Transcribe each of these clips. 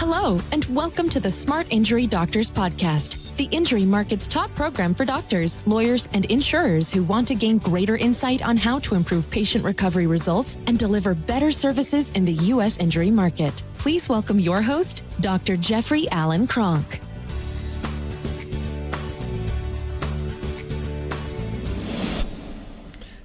Hello, and welcome to the Smart Injury Doctors Podcast, the injury market's top program for doctors, lawyers, and insurers who want to gain greater insight on how to improve patient recovery results and deliver better services in the U.S. injury market. Please welcome your host, Dr. Jeffrey Allen Kronk.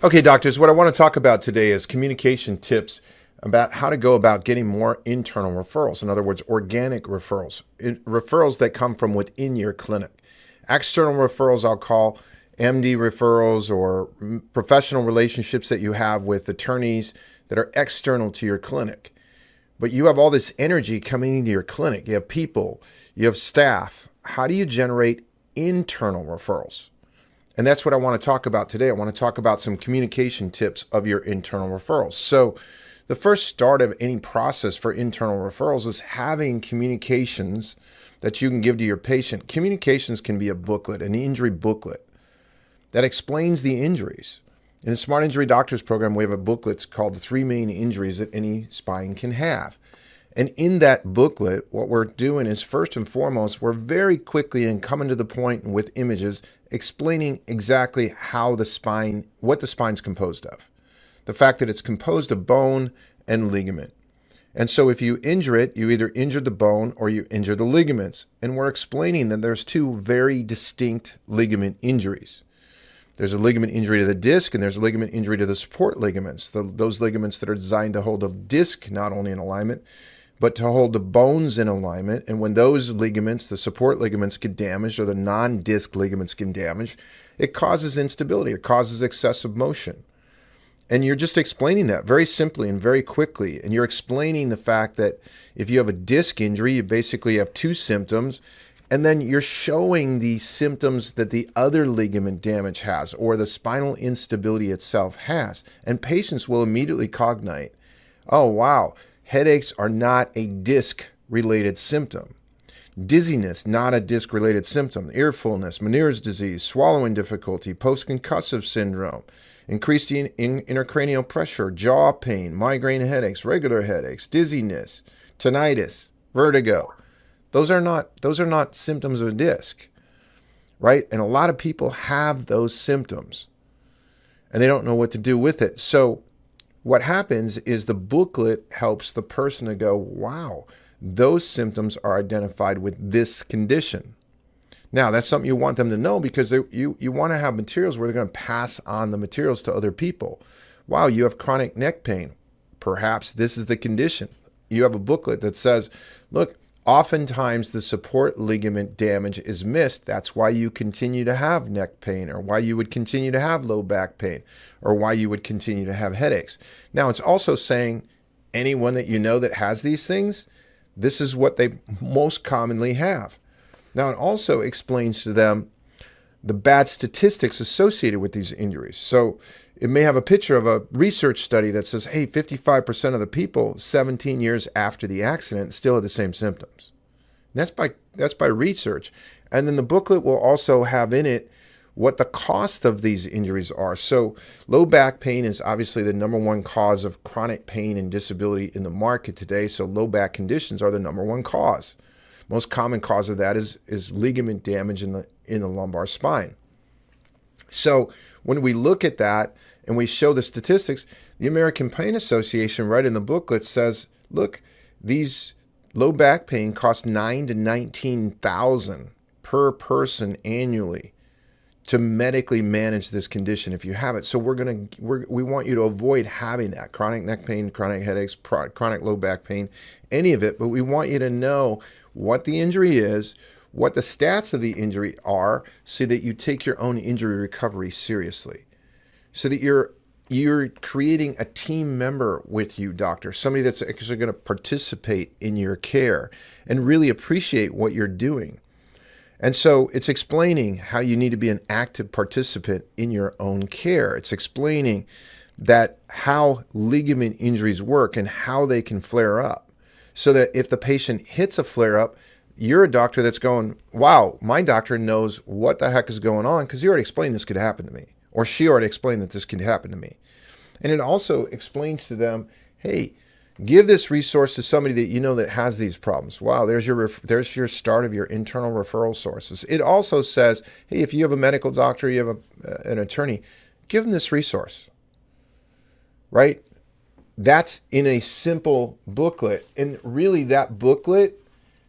Okay, doctors, what I want to talk about today is communication tips about how to go about getting more internal referrals. In other words, organic referrals, referrals that come from within your clinic. External referrals I'll call MD referrals or professional relationships that you have with attorneys that are external to your clinic. But you have all this energy coming into your clinic. You have people, you have staff. How do you generate internal referrals? And that's what I want to talk about today. I want to talk about some communication tips of your internal referrals. So the first start of any process for internal referrals is having communications that you can give to your patient. Communications can be a booklet, an injury booklet that explains the injuries. In the Smart Injury Doctors program, we have a booklet called The 3 Main Injuries That Any Spine Can Have. And in that booklet, what we're doing is first and foremost, we're very quickly and coming to the point with images explaining exactly how the spine, what the spine's composed of. The fact that it's composed of bone and ligament. And so if you injure it, you either injure the bone or you injure the ligaments. And we're explaining that there's two very distinct ligament injuries. There's a ligament injury to the disc and there's a ligament injury to the support ligaments. Those ligaments that are designed to hold the disc not only in alignment, but to hold the bones in alignment. And when those ligaments, the support ligaments, get damaged or the non-disc ligaments get damaged, it causes instability. It causes excessive motion. And you're just explaining that very simply and very quickly. And you're explaining the fact that if you have a disc injury, you basically have two symptoms. And then you're showing the symptoms that the other ligament damage has or the spinal instability itself has. And patients will immediately cognate, oh, wow, headaches are not a disc-related symptom. Dizziness, not a disc-related symptom. Ear fullness, Meniere's disease, swallowing difficulty, post-concussive syndrome, increased intracranial pressure, jaw pain, migraine headaches, regular headaches, dizziness, tinnitus, vertigo. Those are not symptoms of a disc, right? And a lot of people have those symptoms and they don't know what to do with it. So what happens is the booklet helps the person to go, wow, those symptoms are identified with this condition. Now, that's something you want them to know because you want to have materials where they're going to pass on the materials to other people. Wow, you have chronic neck pain. Perhaps this is the condition. You have a booklet that says, look, oftentimes the support ligament damage is missed. That's why you continue to have neck pain or why you would continue to have low back pain or why you would continue to have headaches. Now, it's also saying anyone that you know that has these things, this is what they most commonly have. Now, it also explains to them the bad statistics associated with these injuries. So it may have a picture of a research study that says, hey, 55% of the people 17 years after the accident still have the same symptoms. And that's by research. And then the booklet will also have in it what the cost of these injuries are. So low back pain is obviously the number one cause of chronic pain and disability in the market today. So low back conditions are the number one cause. Most common cause of that is ligament damage in the lumbar spine. So when we look at that and we show the statistics, the American Pain Association right in the booklet says, look, these low back pain costs $9,000 to $19,000 per person annually to medically manage this condition if you have it. So we want you to avoid having that chronic neck pain, chronic headaches, chronic low back pain, any of it. But we want you to know what the injury is, what the stats of the injury are, so that you take your own injury recovery seriously. So that you're creating a team member with you, doctor, somebody that's actually going to participate in your care and really appreciate what you're doing. And so it's explaining how you need to be an active participant in your own care. It's explaining that how ligament injuries work and how they can flare up. So that if the patient hits a flare-up, you're a doctor that's going, wow, my doctor knows what the heck is going on because you already explained this could happen to me. Or she already explained that this could happen to me. And it also explains to them, hey, Give this resource to somebody that you know that has these problems. Wow, there's your start of your internal referral sources. It also says, hey, if you have a medical doctor, you have an attorney, give them this resource, right? That's in a simple booklet. And really that booklet,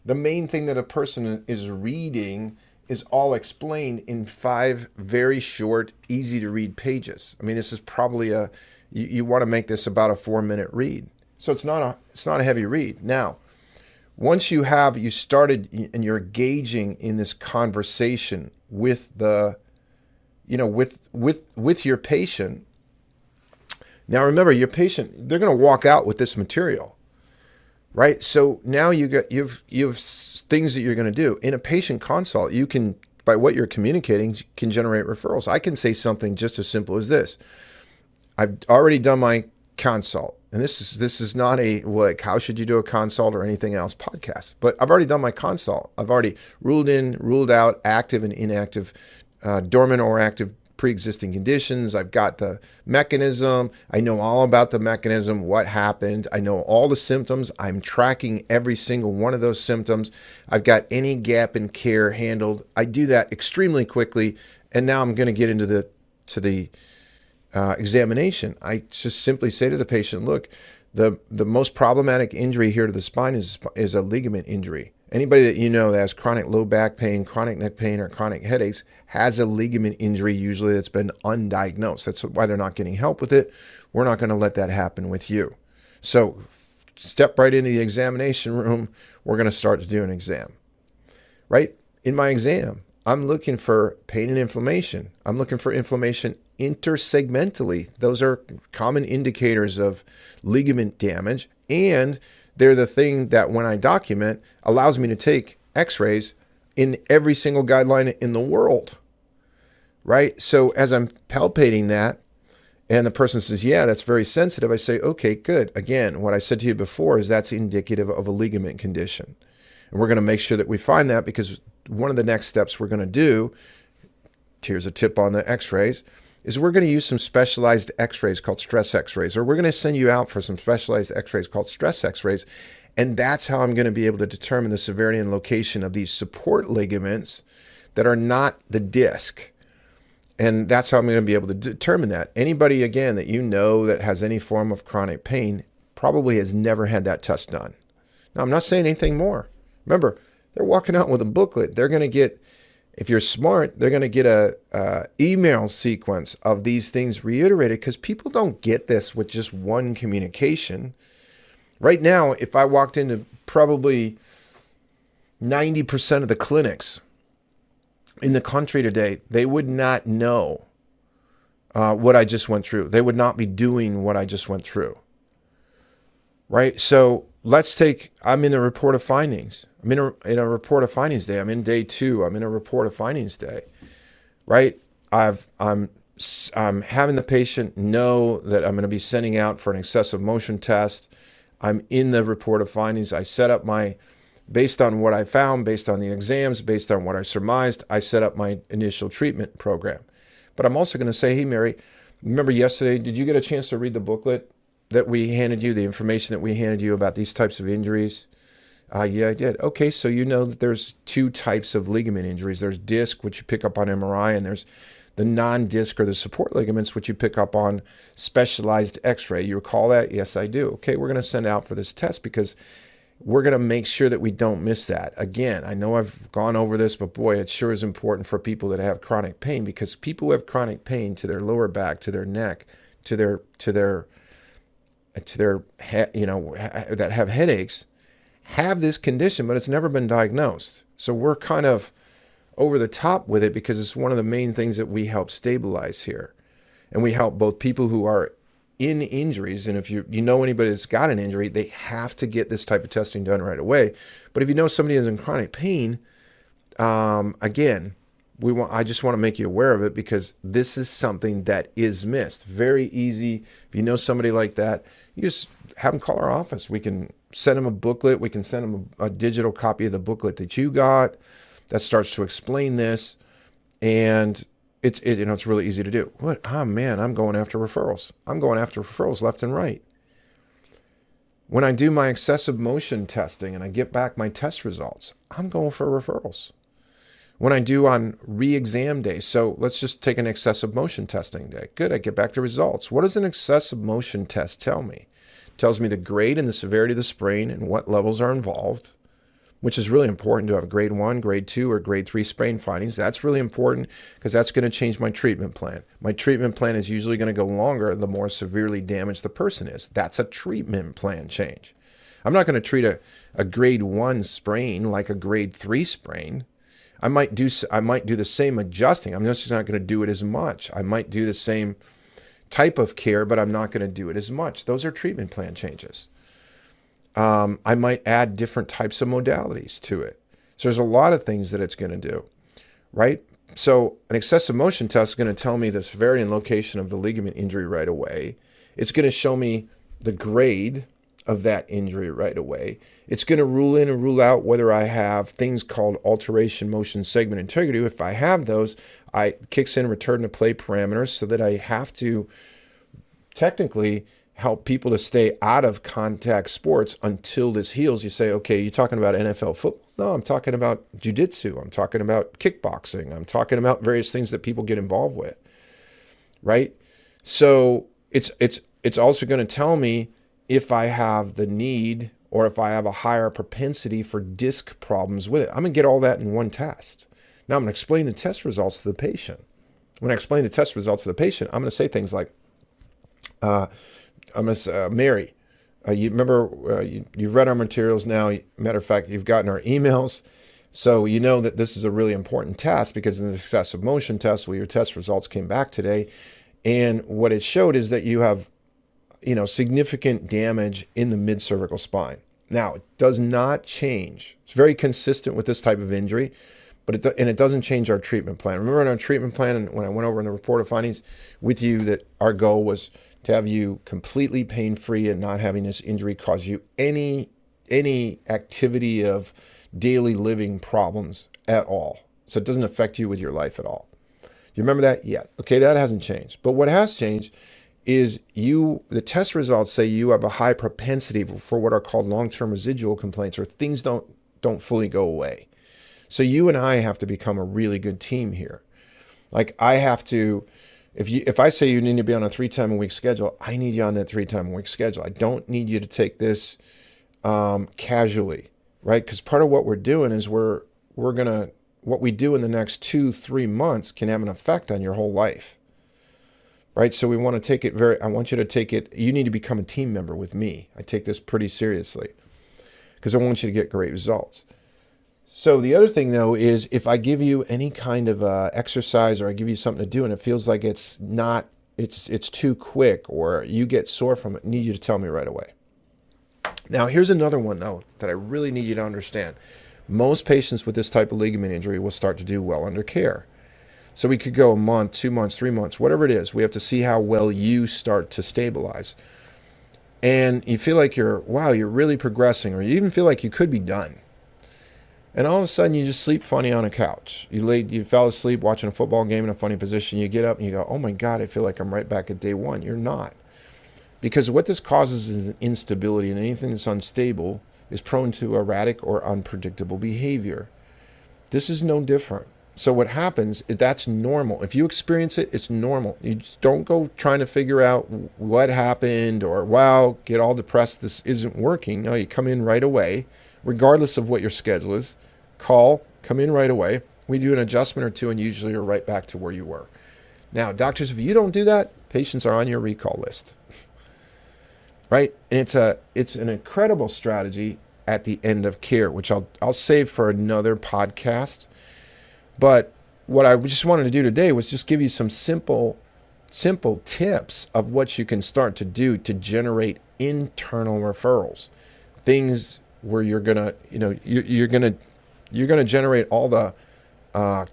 the main thing that a person is reading is all explained in 5 very short, easy to read pages. I mean, this is probably you want to make this about a 4-minute read. So it's not a heavy read. Now, once you started and you're engaging in this conversation with with your patient. Now remember, your patient, they're going to walk out with this material, right? So now you've things that you're going to do in a patient consult. You can, by what you're communicating, can generate referrals. I can say something just as simple as this: I've already done my consult, and this is not a like how should you do a consult or anything else podcast, but I've already done my consult. I've already ruled in, ruled out active and inactive, dormant or active pre-existing conditions. I've got the mechanism. I know all about the mechanism, what happened. I know all the symptoms. I'm tracking every single one of those symptoms. I've got any gap in care handled. I do that extremely quickly, and now I'm going to get into the examination. I just simply say to the patient, look, the most problematic injury here to the spine is a ligament injury. Anybody that you know that has chronic low back pain, chronic neck pain, or chronic headaches has a ligament injury usually that's been undiagnosed. That's why they're not getting help with it. We're not going to let that happen with you. So step right into the examination room. We're going to start to do an exam. Right? In my exam, I'm looking for pain and inflammation. I'm looking for inflammation intersegmentally. Those are common indicators of ligament damage, and they're the thing that when I document allows me to take x-rays in every single guideline in the world, right? So as I'm palpating that and the person says, yeah, that's very sensitive, I say, okay, good. Again, what I said to you before is that's indicative of a ligament condition. And we're going to make sure that we find that, because one of the next steps we're going to do, here's a tip on the x-rays, is we're going to use some specialized x-rays called stress x-rays, or we're going to send you out for some specialized x-rays called stress x-rays. And that's how I'm going to be able to determine the severity and location of these support ligaments that are not the disc. And that's how I'm going to be able to determine that. Anybody, again, that you know that has any form of chronic pain probably has never had that test done. Now, I'm not saying anything more. Remember, they're walking out with a booklet. They're going to get, if you're smart, they're going to get a email sequence of these things reiterated, because people don't get this with just one communication. Right now, if I walked into probably 90% of the clinics in the country today, they would not know what I just went through. They would not be doing what I just went through. Right? So I'm in a report of findings. I'm in a report of findings day. I'm in day 2. I'm in a report of findings day, right? I'm having the patient know that I'm going to be sending out for an excessive motion test. I'm in the report of findings. I set up based on what I found, based on the exams, based on what I surmised, I set up my initial treatment program. But I'm also going to say, hey, Mary, remember yesterday, did you get a chance to read the booklet that we handed you, the information that we handed you about these types of injuries? Yeah, I did. Okay, so you know that there's 2 types of ligament injuries. There's disc, which you pick up on MRI, and there's the non-disc or the support ligaments, which you pick up on specialized x-ray. You recall that? Yes, I do. Okay, we're going to send out for this test because we're going to make sure that we don't miss that. Again, I know I've gone over this, but boy, it sure is important for people that have chronic pain, because people who have chronic pain to their lower back, to their neck, to their that have headaches, have this condition, but it's never been diagnosed. So we're kind of over the top with it because it's one of the main things that we help stabilize here. And we help both people who are in injuries, and if you know anybody that's got an injury, they have to get this type of testing done right away. But if you know somebody who's in chronic pain, again, I just want to make you aware of it, because this is something that is missed. Very easy. If you know somebody like that, you just have them call our office. We can send them a booklet. We can send them a digital copy of the booklet that you got that starts to explain this. And it's really easy to do. What? Oh man, I'm going after referrals. I'm going after referrals left and right. When I do my excessive motion testing and I get back my test results, I'm going for referrals. When I do on re-exam day, so let's just take an excessive motion testing day. Good, I get back the results. What does an excessive motion test tell me? It tells me the grade and the severity of the sprain and what levels are involved, which is really important to have grade 1, grade 2, or grade 3 sprain findings. That's really important because that's going to change my treatment plan. My treatment plan is usually going to go longer the more severely damaged the person is. That's a treatment plan change. I'm not going to treat a grade 1 sprain like a grade 3 sprain. I might do the same adjusting. I'm just not going to do it as much. I might do the same type of care, but I'm not going to do it as much. Those are treatment plan changes. I might add different types of modalities to it. So there's a lot of things that it's going to do, right? So an excessive motion test is going to tell me the severity and location of the ligament injury right away. It's going to show me the grade of that injury right away. It's going to rule in and rule out whether I have things called alteration motion segment integrity. If I have those, I kicks in return to play parameters so that I have to technically help people to stay out of contact sports until this heals. You say, okay, you're talking about NFL football? No, I'm talking about jiu-jitsu. I'm talking about kickboxing. I'm talking about various things that people get involved with, right? So it's also going to tell me if I have the need or if I have a higher propensity for disc problems with it. I'm going to get all that in one test. Now I'm going to explain the test results to the patient. When I explain the test results to the patient, I'm going to say things like, Mary, you remember, you've read our materials now. Matter of fact, you've gotten our emails. So you know that this is a really important test because in the excessive motion test, your test results came back today. And what it showed is that you have significant damage in the mid-cervical spine. Now, it does not change. It's very consistent with this type of injury, but it doesn't change our treatment plan. Remember in our treatment plan, and when I went over in the report of findings with you, that our goal was to have you completely pain-free and not having this injury cause you any activity of daily living problems at all. So it doesn't affect you with your life at all. You remember that? Yeah. Okay, that hasn't changed. But what has changed is the test results say you have a high propensity for what are called long-term residual complaints, or things don't fully go away. So you and I have to become a really good team here. Like I have to, if I say you need to be on a 3-time-a-week schedule, I need you on that 3-time-a-week schedule. I don't need you to take this casually, right? Because part of what we're doing is what we do in the next 2-3 months can have an effect on your whole life. Right, so we want to take it I want you to take it, you need to become a team member with me. I take this pretty seriously because I want you to get great results. So the other thing though is if I give you any kind of exercise or I give you something to do and it feels like it's too quick or you get sore from it, I need you to tell me right away. Now here's another one though that I really need you to understand. Most patients with this type of ligament injury will start to do well under care. So we could go a month, 2 months, 3 months, whatever it is. We have to see how well you start to stabilize. And you feel like you're really progressing, or you even feel like you could be done. And all of a sudden you just sleep funny on a couch. You fell asleep watching a football game in a funny position. You get up and you go, oh my God, I feel like I'm right back at day one. You're not. Because what this causes is an instability, and anything that's unstable is prone to erratic or unpredictable behavior. This is no different. So what happens, that's normal. If you experience it, it's normal. You just don't go trying to figure out what happened or, wow, get all depressed, this isn't working. No, you come in right away, regardless of what your schedule is. Come in right away. We do an adjustment or two, and usually you're right back to where you were. Now, doctors, if you don't do that, patients are on your recall list. Right? And it's an incredible strategy at the end of care, which I'll save for another podcast. But what I just wanted to do today was just give you some simple tips of what you can start to do to generate internal referrals. Things where you're gonna generate all the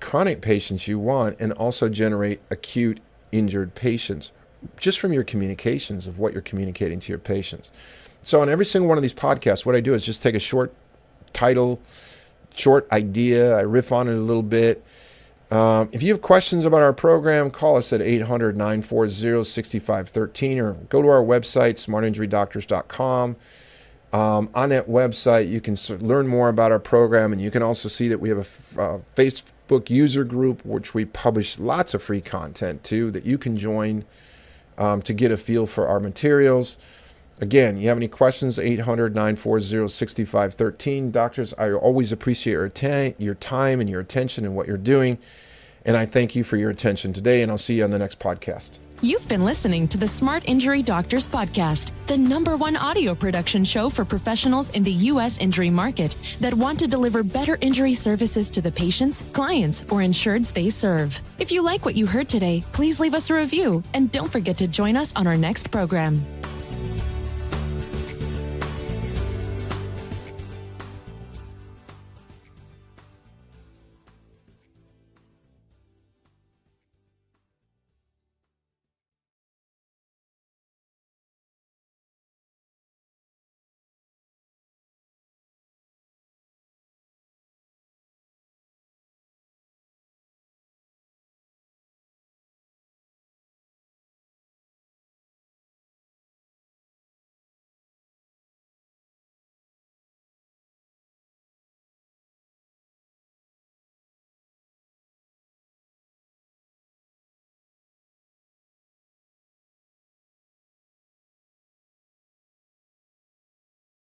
chronic patients you want, and also generate acute injured patients just from your communications of what you're communicating to your patients. So on every single one of these podcasts, what I do is just take a short title, short idea, I riff on it a little bit. If you have questions about our program, call us at 800-940-6513 or go to our website, smartinjurydoctors.com, On that website, you can learn more about our program, and you can also see that we have a Facebook user group, which we publish lots of free content to, that you can join to get a feel for our materials. Again, you have any questions, 800-940-6513. Doctors, I always appreciate your time and your attention and what you're doing. And I thank you for your attention today, and I'll see you on the next podcast. You've been listening to the Smart Injury Doctors Podcast, the #1 audio production show for professionals in the U.S. injury market that want to deliver better injury services to the patients, clients, or insureds they serve. If you like what you heard today, please leave us a review and don't forget to join us on our next program.